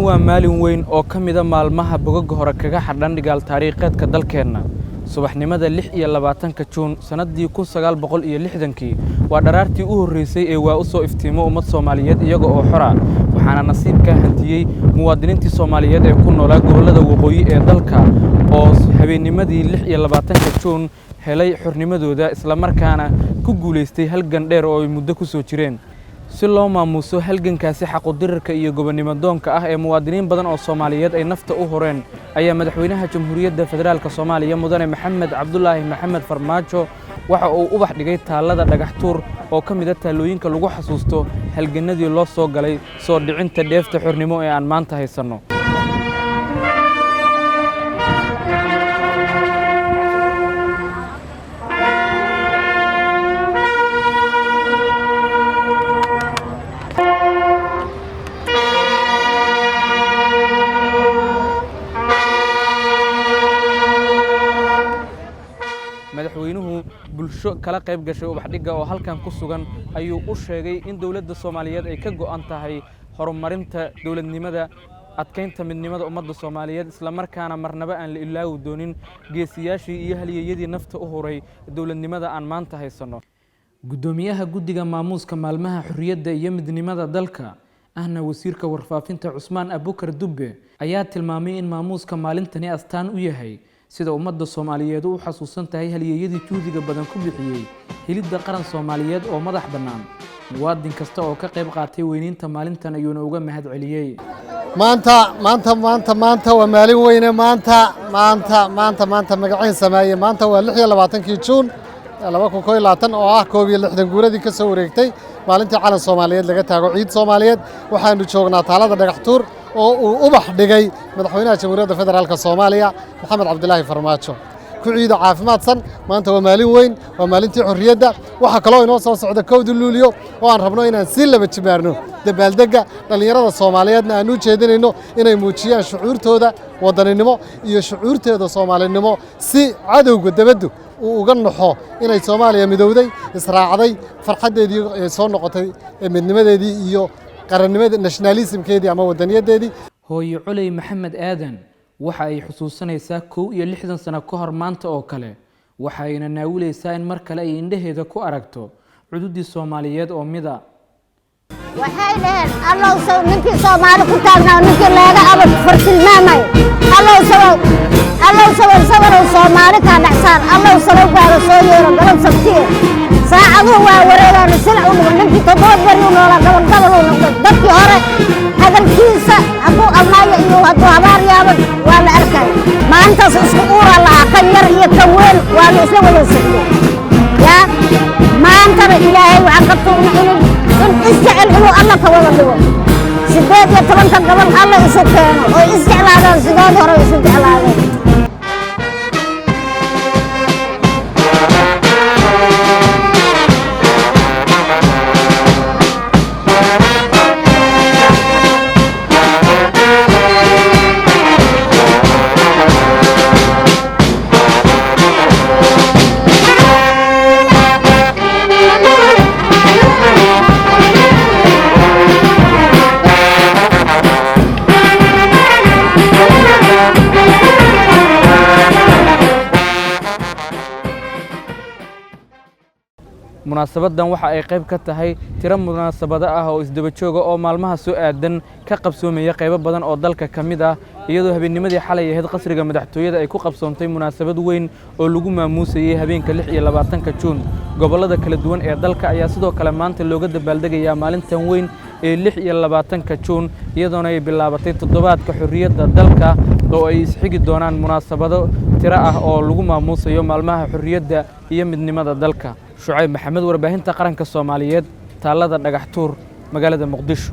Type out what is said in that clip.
waa maalin weyn oo ka mid ah maalmaha bogagga hore kaga xadhan dhigaal taariikheedka dalkeenna subaxnimada 26 Juun sanadii 1960 waa dharaartii u horeysay ee waa u soo iftiimo ummad Soomaaliyeed iyaga oo xor ah waxaana nasiibka hantiyay muwaadiniintii Soomaaliyeed ee ku noolaa gobolada waqooyi ee dalka oo habeennimadii 26 Juun helay xornimadooda isla markaana ku guuleystay halgan dheer oo ay muddo ku soo jireen si loo maamuuso halgankaasi xaq u dirirka iyo gobonimo doonka ah ee muwaadiniin badan oo Soomaaliyeed ay nafta u horeen ayaa madaxweynaha Jamhuuriyadda Federaalka Soomaaliya mudane Maxamed Cabdullaahi Maxamed Farmaajo waxa uu u bax dhigay taalada dhagax tuur oo ka mid ah taalooyinka lagu xasuusto halganadii loo soo galay soo dhicinta dheefta xornimo ee aan maanta haysano madaxweynuhu bulsho kala qayb gashay ubax dhiga oo halkan ku sugan ayuu u sheegay in dawladda Soomaaliyeed ay ka go'an tahay horumarinta dawladnimada adkeynta midnimada ummadda Soomaaliyeed isla markaana marnaba aan la ilaawi doonin geesiyaashii iyo halyeeyadii nafta u horay dawladnimada aan maanta haysano gudoomiyaha guddiga maamuuska maalmaha xurriyadda iyo midnimada dalka ahna wasiirka warfaafinta Cusmaan Abukar Dubbe ayaa tilmaamay in maamuuska maalintani astaan u yahay sida ummadda Soomaaliyeed u xasuusan tahay halyeeyadii juudiga badan ku bixiyay helidda qaran Soomaaliyeed oo madax bannaan muwaadin kasta oo ka qayb qaatay weyniinta maalintan ayuuna uga mahad celiyay maanta waa maalin weyn maanta magaciin sameeyay maanta waa 26 Juun 2021 oo ah 61 guuradii ka soo wareegtay maalintii calan Soomaaliyeed laga taago ciid Soomaaliyeed waxaanu joognaa taalada dhagax tuur oo uu u bax dhigay madaxweynaha Jamhuuriyadda Federaalka Soomaaliya Maxamed Cabdullaahi Farmaajo ku ciido caafimaadsan maanta waa maalin weyn waa maalintii xorriyadda waxa kale oo inoo soo socda 1 Luulyo oo aan rabno inaan si laba jibaarno dabaaldega dhalinyarada Soomaaliyeedna aan u jeedinayno inay muujiyaan shucuurtooda wadaninimo iyo shucuurtooda Soomaalinimo si cadowga dabaddu uu uga naxo inay Soomaaliya midowday israacday farxadeedii soo noqotay midnimadeedii iyo qarannimada nationalismkeedii ama wadaniyadeedii hooyo Culey Maxamed Aadan waxa ay xusuusanaysaa 61 sano ka hor maanta oo kale waxa ayna naawileysaa in mar kale ay indhaheeda ku aragto cududii Soomaaliyeed oo mida waxay dhaheen allow soo ninkii Soomaali ku taagnaa ninkii laga abad fartilmaamay allow soo Soomaali ka dhaxsan allow soo gaaro soo yeero galab sabtiye saacadu waa wareegaan sila u ninkii todoba bari noola gabal u noqdo dadkii hore hadalkiisa abu amaya iyo hadu habaar yaabad waa la arkay maanta isku uura la kan yar iyo kan weyn waa la isla wada socday ya maanta ilaahay waxaan ka tuugna in isjecel inuu Allah ka wada dhigo 18 gabal Allah isu keeno oo isjeclaadaan sidoo hore isu jeclaadaan munaasabadan waxa ay qayb ka tahay tiro munaasabado ah oo isdaba jooga oo maalmaha soo aadan ka qabsoomaya qaybo badan oo dalka kamid ah iyadoo habeennimadii xalay ahayd qasriga madaxtooyada ay ku qabsoontay munaasabad weyn oo lagu maamuusayay habeenka 26 Juun gobolada kala duwan ee dalka ayaa sidoo kale maanta looga dabaaldegayaa maalintan weyn ee 26 Juun iyadoona ay bilaabatay toddobaadka xorriyadda dalka oo ay isxigi doonaan munaasabado tiro ah oo lagu maamuusayo maalmaha xorriyadda iyo midnimada dalka Shucayb Maxamed warbaahinta qaranka Soomaaliyeed taalada dhagax tuur magaalada Muqdisho